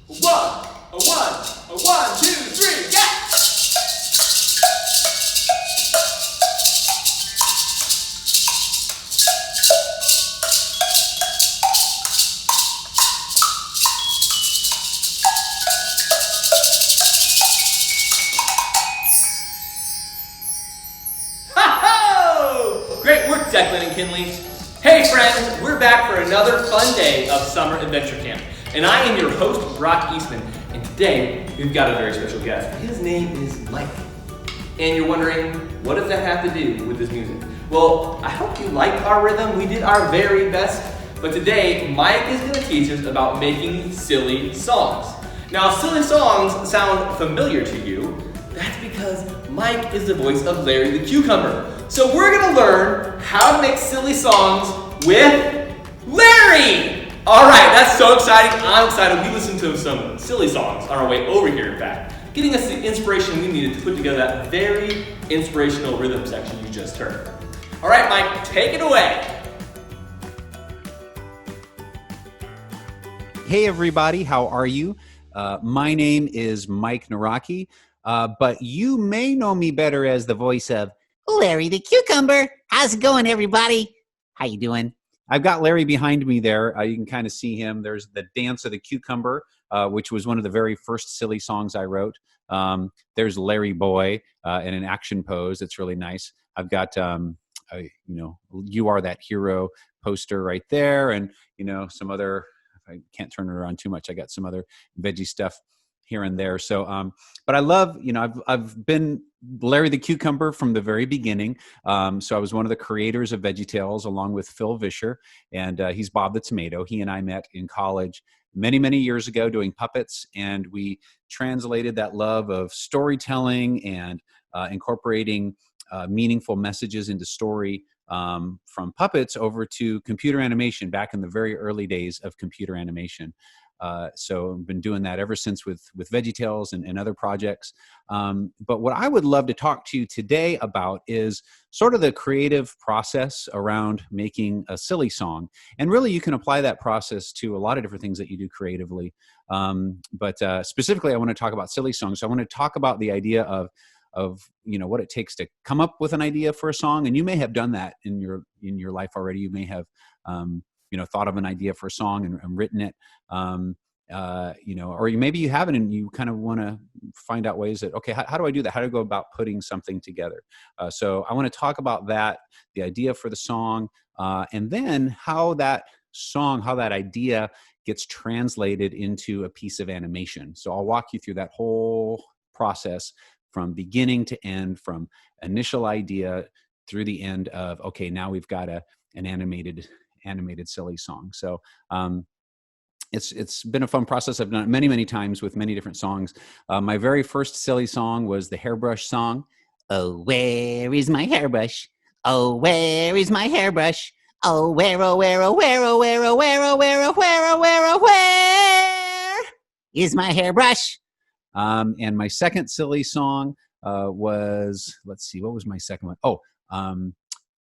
One, two, three, yeah! Ha-ho! Great work, Declan and Kinley. Hey friends, we're back for another fun day of Summer Adventure Camp. And I am your host, Brock Eastman. And today, we've got a very special guest. His name is Mike. And you're wondering, what does that have to do with this music? Well, I hope you like our rhythm. We did our very best. But today, Mike is going to teach us about making silly songs. Now, silly songs sound familiar to you. That's because Mike is the voice of Larry the Cucumber. So we're going to learn how to make silly songs with Larry! Alright, that's so exciting. I'm excited. We listened to some silly songs on our way over here, in fact, getting us the inspiration we needed to put together that very inspirational rhythm section you just heard. Alright, Mike, take it away. Hey everybody, how are you? My name is Mike Nawrocki, but you may know me better as the voice of Larry the Cucumber. How's it going, everybody? How you doing? I've got Larry behind me there. You can kind of see him. There's the Dance of the Cucumber, which was one of the very first silly songs I wrote. There's Larry Boy in an action pose. It's really nice. I've got, You Are That Hero poster right there, and some other. I can't turn it around too much. I got some other veggie stuff here and there. So, but I love, I've been Larry the Cucumber from the very beginning. So I was one of the creators of VeggieTales along with Phil Vischer, and he's Bob the Tomato. He and I met in college many, many years ago doing puppets, and we translated that love of storytelling and incorporating meaningful messages into story from puppets over to computer animation back in the very early days of computer animation. So I've been doing that ever since with VeggieTales and other projects. But what I would love to talk to you today about is sort of the creative process around making a silly song. And really you can apply that process to a lot of different things that you do creatively. But specifically, I want to talk about silly songs. So I want to talk about the idea of what it takes to come up with an idea for a song. And you may have done that in your life already. You may have thought of an idea for a song and written it, or maybe you haven't, and you kind of want to find out ways that, okay, how do I do that? How do I go about putting something together? So I want to talk about that, the idea for the song, and then how that idea gets translated into a piece of animation. So I'll walk you through that whole process from beginning to end, from initial idea through the end of, okay, now we've got an animated silly song. So it's been a fun process. I've done it many, many times with many different songs. My very first silly song was the hairbrush song. Oh, where is my hairbrush? Oh, where is my hairbrush? Oh, where, oh, where, oh, where, oh, where, oh, where, oh, where, oh, where, oh, where, oh, where is my hairbrush? And my second silly song was, let's see, what was my second one? Oh,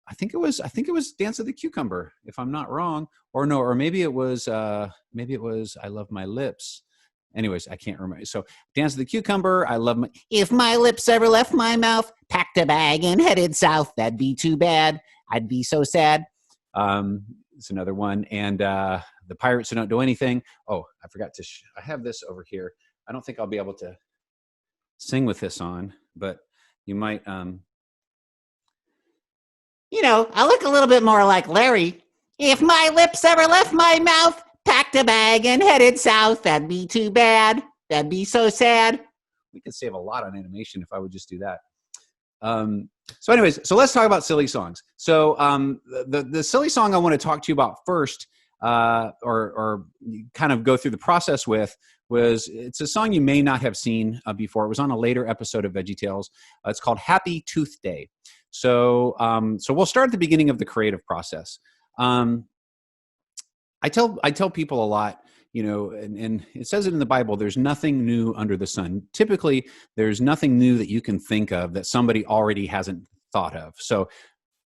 I think it was Dance of the Cucumber, if I'm not wrong, or maybe it was I Love My Lips. Anyways, I can't remember. So Dance of the Cucumber, I love my. If my lips ever left my mouth, packed a bag and headed south, that'd be too bad. I'd be so sad. It's another one, and the Pirates Who Don't Do Anything. Oh, I forgot to. I have this over here. I don't think I'll be able to sing with this on, but you might. I look a little bit more like Larry. If my lips ever left my mouth, packed a bag and headed south, that'd be too bad. That'd be so sad. We could save a lot on animation if I would just do that. So anyways, so let's talk about silly songs. So the silly song I want to talk to you about first, or kind of go through the process with, it's a song you may not have seen before. It was on a later episode of VeggieTales. It's called Happy Tooth Day. So we'll start at the beginning of the creative process. I tell people a lot, and it says it in the Bible, there's nothing new under the sun. Typically, there's nothing new that you can think of that somebody already hasn't thought of. So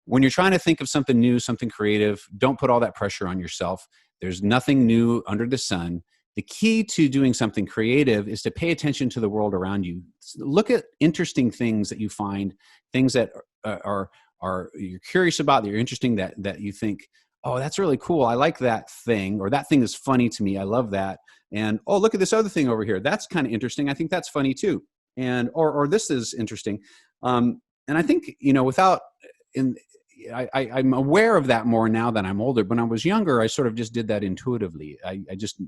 when you're trying to think of something new, something creative, don't put all that pressure on yourself. There's nothing new under the sun. the key to doing something creative is to pay attention to the world around you. Look at interesting things that you find, things that are you're curious about, that you're interesting, that you think, oh, that's really cool. I like that thing, or that thing is funny to me. I love that. And oh, look at this other thing over here. That's kind of interesting. I think that's funny too. And or this is interesting. And I think, I'm aware of that more now that I'm older. When I was younger, I sort of just did that intuitively. I just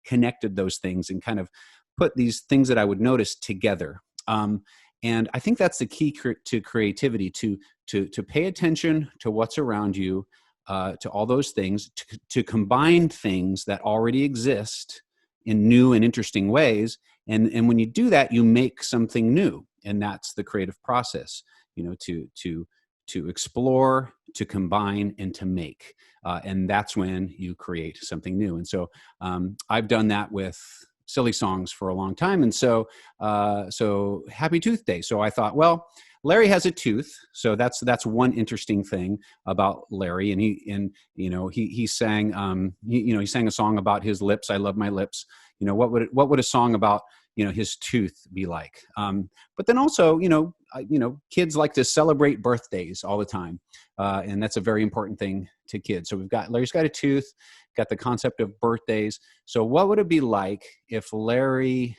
connected those things and kind of put these things that I would notice together. And I think that's the key to creativity, to pay attention to what's around you, to all those things, to combine things that already exist in new and interesting ways. And when you do that, you make something new. And that's the creative process, to explore, to combine, and to make. And that's when you create something new. And so I've done that with silly songs for a long time. And so Happy Tooth Day. So I thought, well, Larry has a tooth. So that's one interesting thing about Larry. And he sang, he sang a song about his lips. I love my lips. What would a song about, his tooth be like? But then also, kids like to celebrate birthdays all the time. And that's a very important thing to kids. So Larry's got a tooth, got the concept of birthdays. So what would it be like if Larry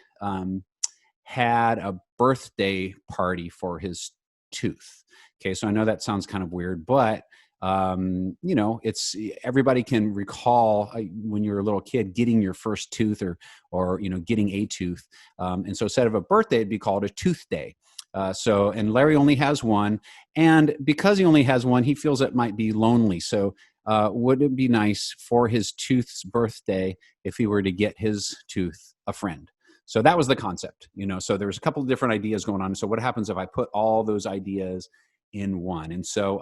had a birthday party for his tooth? Okay, so I know that sounds kind of weird, but it's everybody can recall when you're a little kid getting your first tooth or getting a tooth. And so instead of a birthday, it'd be called a tooth day. And Larry only has one. And because he only has one, he feels it might be lonely. So would it be nice for his tooth's birthday if he were to get his tooth a friend? So that was the concept, so there was a couple of different ideas going on. So what happens if I put all those ideas in one? And so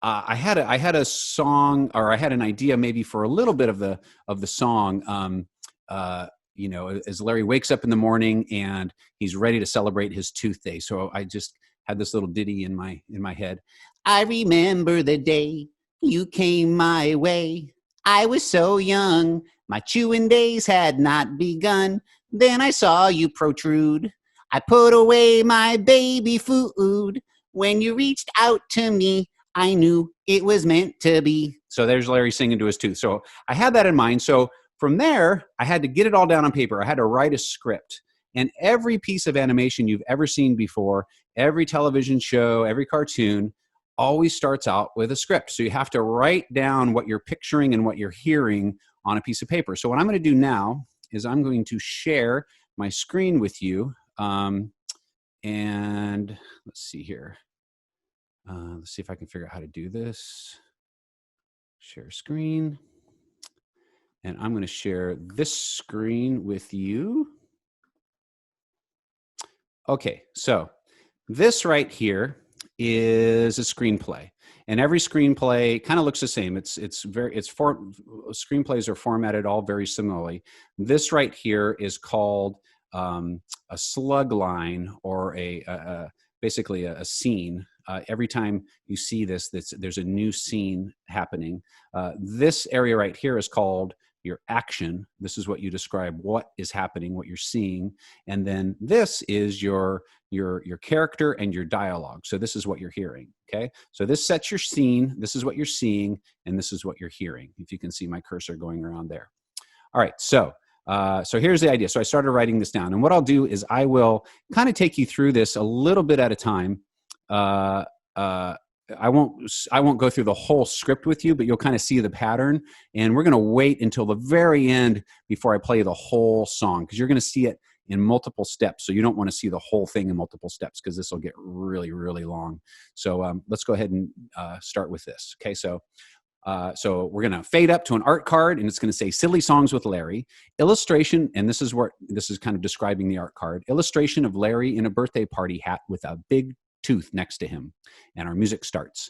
I had a song, or I had an idea maybe for a little bit of the song, as Larry wakes up in the morning and he's ready to celebrate his tooth day. So I just had this little ditty in my head. I remember the day you came my way. I was so young, my chewing days had not begun. Then I saw you protrude. I put away my baby food. When you reached out to me, I knew it was meant to be. So there's Larry singing to his tooth. So I had that in mind. So from there, I had to get it all down on paper. I had to write a script. And every piece of animation you've ever seen before, every television show, every cartoon, always starts out with a script. So you have to write down what you're picturing and what you're hearing on a piece of paper. So what I'm going to do now is I'm going to share my screen with you. And let's see here. Let's see if I can figure out how to do this. Share screen. And I'm going to share this screen with you. Okay, so this right here is a screenplay. And every screenplay kind of looks the same. Screenplays are formatted all very similarly. This right here is called a slug line, or basically a scene. Every time you see this, there's a new scene happening. This area right here is called your action. This is what you describe what is happening, what you're seeing. And then this is your character and your dialogue. So this is what you're hearing, okay? So this sets your scene, this is what you're seeing, and this is what you're hearing, if you can see my cursor going around there. All right, so here's the idea. So I started writing this down, and what I'll do is I will kind of take you through this a little bit at a time. I won't go through the whole script with you, but you'll kind of see the pattern. And we're going to wait until the very end before I play the whole song, because you're going to see it in multiple steps. So you don't want to see the whole thing in multiple steps, because this will get really, really long. So let's go ahead and start with this. Okay, so we're going to fade up to an art card, and it's going to say Silly Songs with Larry. Illustration, and this is kind of describing the art card. Illustration of Larry in a birthday party hat with a big tooth next to him. And our music starts.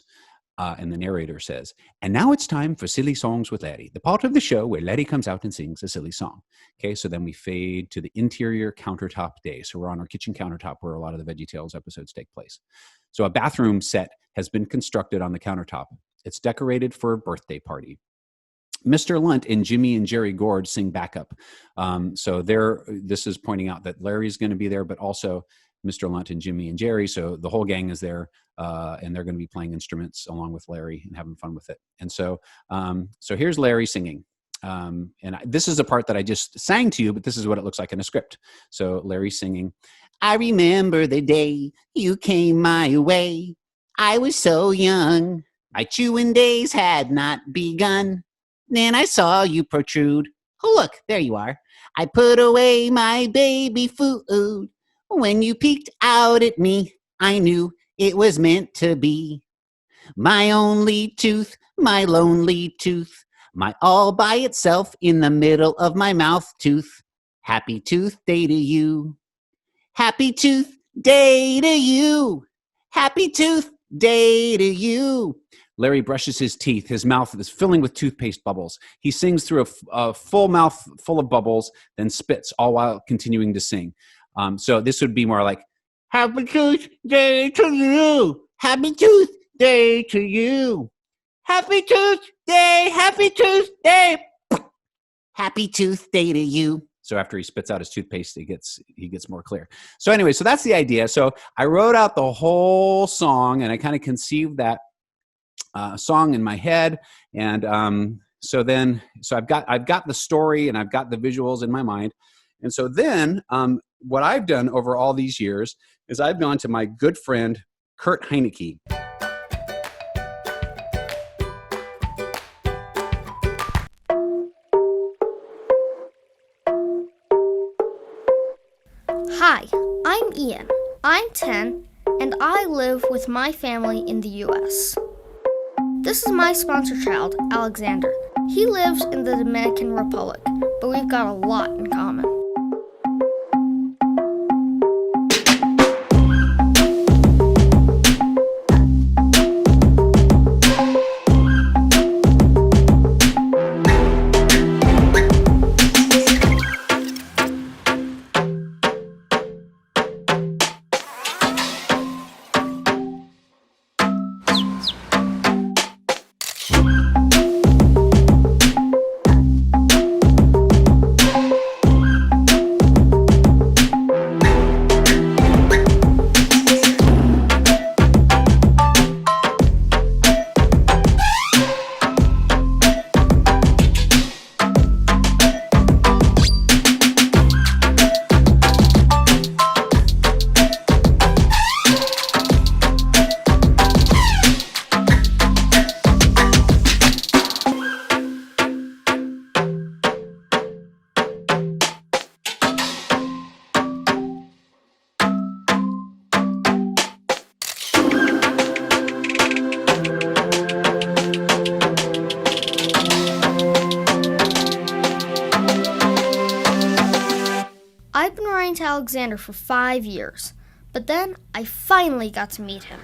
And the narrator says, and now it's time for Silly Songs with Larry, the part of the show where Larry comes out and sings a silly song. Okay, so then we fade to the interior countertop day. So we're on our kitchen countertop where a lot of the VeggieTales episodes take place. So a bathroom set has been constructed on the countertop. It's decorated for a birthday party. Mr. Lunt and Jimmy and Jerry Gord sing backup. So this is pointing out that Larry's going to be there, but also Mr. Lunt and Jimmy and Jerry. So the whole gang is there, and they're going to be playing instruments along with Larry and having fun with it. And so here's Larry singing. This is a part that I just sang to you, but this is what it looks like in a script. So Larry's singing. I remember the day you came my way. I was so young. My chewing days had not begun. Then I saw you protrude. Oh, look, there you are. I put away my baby food. When you peeked out at me, I knew it was meant to be. My only tooth, my lonely tooth, my all by itself in the middle of my mouth tooth. Happy tooth day to you. Happy tooth day to you. Happy tooth day to you. Larry brushes his teeth. His mouth is filling with toothpaste bubbles. He sings through a full mouth full of bubbles, then spits, all while continuing to sing. So this would be more like, Happy Tooth Day to you. Happy Tooth Day to you. Happy Tooth Day. Happy Tooth Day. Happy tooth day to you. So after he spits out his toothpaste, he gets more clear. So anyway, so that's the idea. So I wrote out the whole song, and I kind of conceived that song in my head. And so I've got the story and I've got the visuals in my mind. And so then what I've done over all these years is I've gone to my good friend, Kurt Heinecke. Hi, I'm Ian. I'm 10, and I live with my family in the U.S. This is my sponsor child, Alexander. He lives in the Dominican Republic, but we've got a lot in common. I've been writing to Alexander for 5 years, but then I finally got to meet him.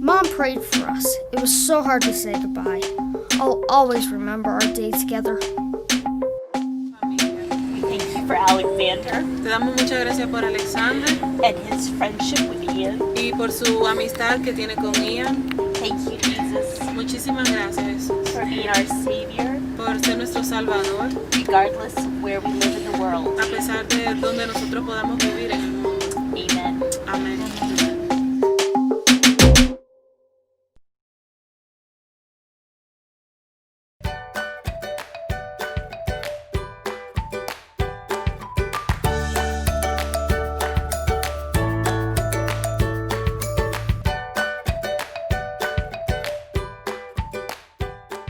Mom prayed for us. It was so hard to say goodbye. I'll always remember our day together. Thank you for Alexander Te damos muchas gracias por Alexander and his friendship with Ian. y por su amistad que tiene con Ian. Thank you, Jesus, Muchísimas gracias for being our Savior, por ser nuestro Salvador, regardless of where we live in the world. a pesar de donde nosotros podamos vivir en el mundo. Amen. Amén.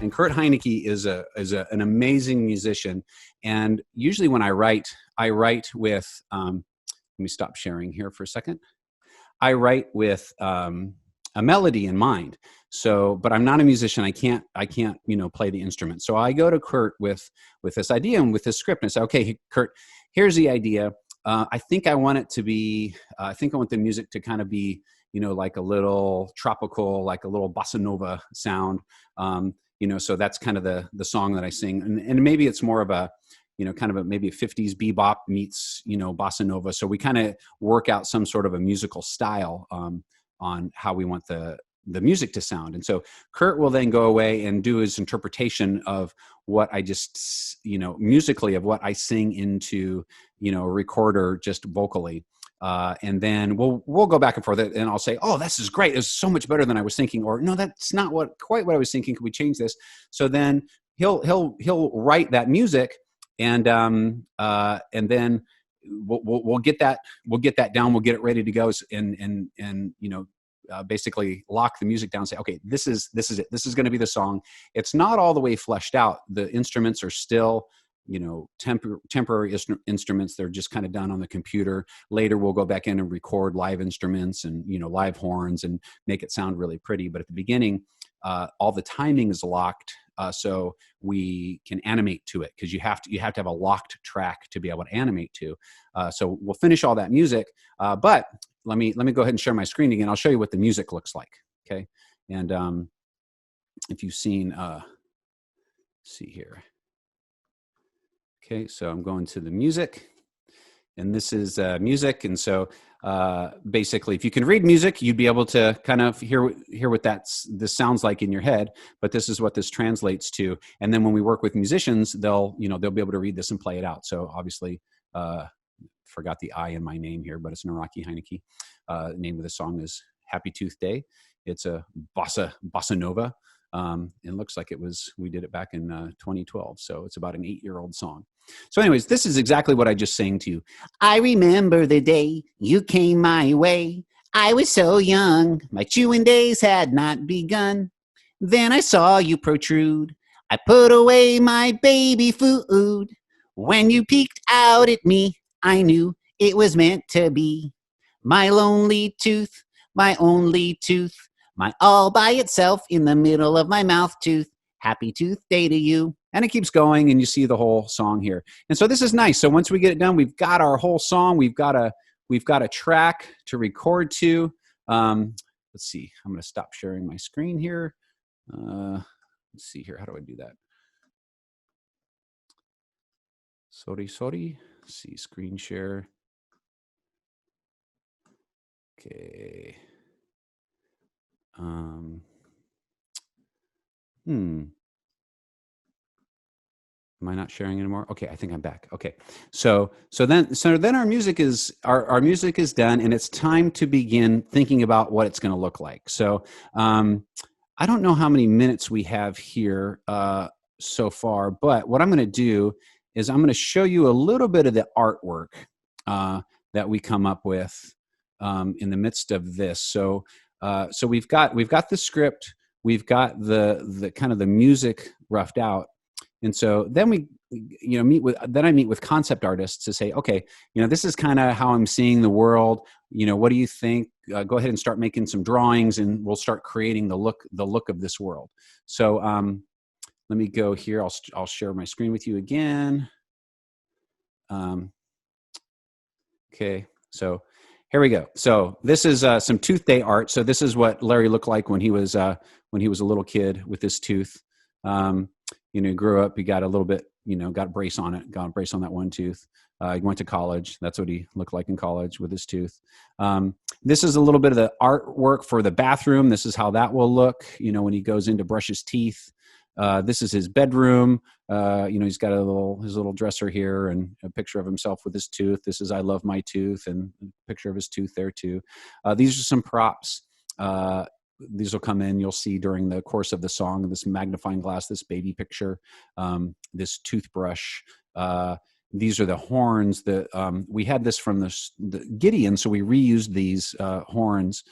And Kurt Heinecke is an amazing musician. And usually when I write with, let me stop sharing here for a second. I write with a melody in mind. So, but I'm not a musician. I can't, play the instrument. So I go to Kurt with this idea and with this script and say, okay, Kurt, here's the idea. I think I want it to be, I think I want the music to kind of be, like a little tropical, like a little bossa nova sound. So that's kind of the song that I sing. And maybe it's more of a, kind of maybe a 50s bebop meets, bossa nova. So we kind of work out some sort of a musical style on how we want the music to sound. And so Kurt will then go away and do his interpretation of what I just, musically of what I sing into, a recorder just vocally. And then we'll go back and forth and I'll say, oh, this is great. It's so much better than I was thinking. Or no, that's not quite what I was thinking. Could we change this? So then he'll write that music and then we'll get that down. We'll get it ready to go. And basically lock the music down and say, okay, this is it. This is going to be the song. It's not all the way fleshed out. The instruments are still, temporary instruments. They're just kind of done on the computer. Later, we'll go back in and record live instruments and, live horns and make it sound really pretty. But at the beginning, all the timing is locked. So we can animate to it because you have to have a locked track to be able to animate to. So we'll finish all that music. But let me go ahead and share my screen again. I'll show you what the music looks like. Okay. And if you've seen, see here. Okay. So I'm going to the music and this is music. And so basically if you can read music, you'd be able to kind of hear what this sounds like in your head, but this is what this translates to. And then when we work with musicians, they'll be able to read this and play it out. So obviously, forgot the I in my name here, but it's Nawrocki Heineke. The name of the song is Happy Tooth Day. It's a bossa nova. It looks like we did it back in 2012. So it's about an 8-year-old song. So anyways, this is exactly what I just sang to you. I remember the day you came my way. I was so young, my chewing days had not begun. Then I saw you protrude. I put away my baby food. When you peeked out at me, I knew it was meant to be. My lonely tooth, my only tooth, my all by itself in the middle of my mouth tooth. Happy Tooth Day to you. And it keeps going and you see the whole song here. And so this is nice. So once we get it done, we've got our whole song. We've got a track to record to. Let's see. I'm going to stop sharing my screen here. Let's see here. How do I do that? Sorry. Let's see, screen share. Okay. Am I not sharing anymore? Okay, I think I'm back. Okay, so then our music is done, and it's time to begin thinking about what it's going to look like. So I don't know how many minutes we have here so far, but what I'm going to do is I'm going to show you a little bit of the artwork that we come up with in the midst of this. So we've got the script, we've got the kind of the music roughed out. And so then I meet with concept artists to say, okay, this is kind of how I'm seeing the world. What do you think? Go ahead and start making some drawings and we'll start creating the look of this world. So let me go here. I'll share my screen with you again. Okay, so here we go. So this is some Tooth Day art. So this is what Larry looked like when he was a little kid with his tooth. He grew up, he got a little bit, got a brace on it, got a brace on that one tooth. He went to college. That's what he looked like in college with his tooth. This is a little bit of the artwork for the bathroom. This is how that will look, when he goes in to brush his teeth. This is his bedroom. He's got his little dresser here and a picture of himself with his tooth. This is I love my tooth and a picture of his tooth there too. These are some props. These will come in, you'll see during the course of the song, this magnifying glass, this baby picture, this toothbrush. These are the horns that we had this from the Gideon, so we reused these horns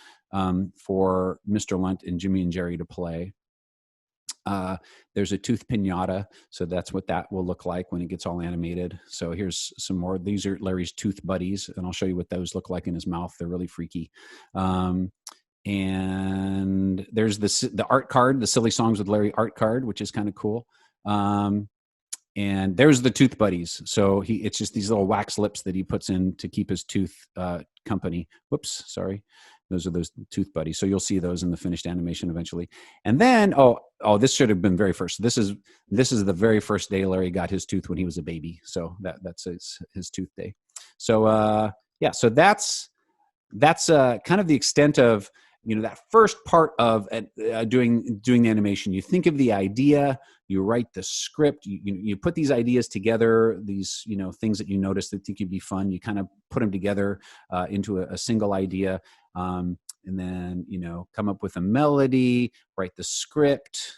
for Mr. Lunt and Jimmy and Jerry to play. There's a tooth pinata, so that's what that will look like when it gets all animated. So here's some more. These are Larry's tooth buddies, and I'll show you what those look like in his mouth. They're really freaky. And there's the art card, the Silly Songs with Larry art card, which is kind of cool. and there's the tooth buddies. So it's just these little wax lips that he puts in to keep his tooth company. Whoops, sorry. Those are those tooth buddies. So you'll see those in the finished animation eventually. And then, this should have been very first. This is the very first day Larry got his tooth when he was a baby. So that's his tooth day. So so that's kind of the extent of, that first part of doing the animation. You think of the idea, you write the script, you put these ideas together, these things that you notice that think would be fun. You kind of put them together into a single idea, and then come up with a melody, write the script,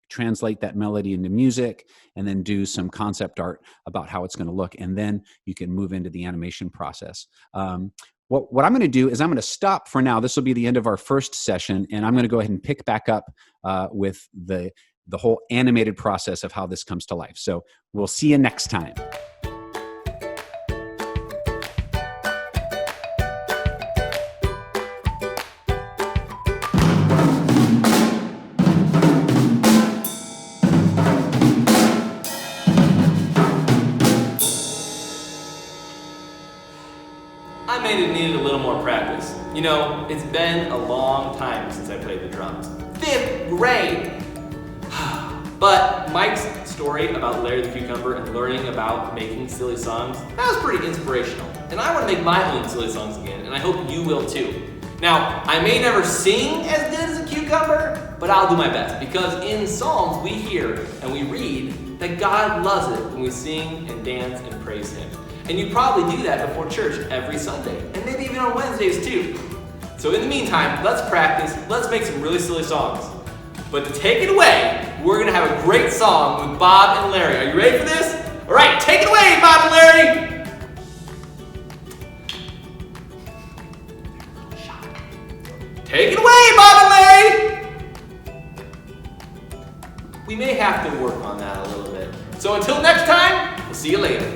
translate that melody into music, and then do some concept art about how it's going to look, and then you can move into the animation process. What I'm going to do is I'm going to stop for now. This will be the end of our first session, and I'm going to go ahead and pick back up with the whole animated process of how this comes to life. So we'll see you next time. I made it needed a little more practice. It's been a long time since I played the drums. 5th grade! But Mike's story about Larry the Cucumber and learning about making silly songs, that was pretty inspirational. And I want to make my own silly songs again, and I hope you will too. Now, I may never sing as good as a cucumber, but I'll do my best, because in Psalms we hear and we read that God loves it when we sing and dance and praise Him. And you probably do that before church every Sunday, and maybe even on Wednesdays too. So in the meantime, let's practice, let's make some really silly songs. But to take it away, we're gonna have a great song with Bob and Larry. Are you ready for this? All right, take it away, Bob and Larry! Take it away, Bob and Larry! We may have to work on that a little bit. So until next time, we'll see you later.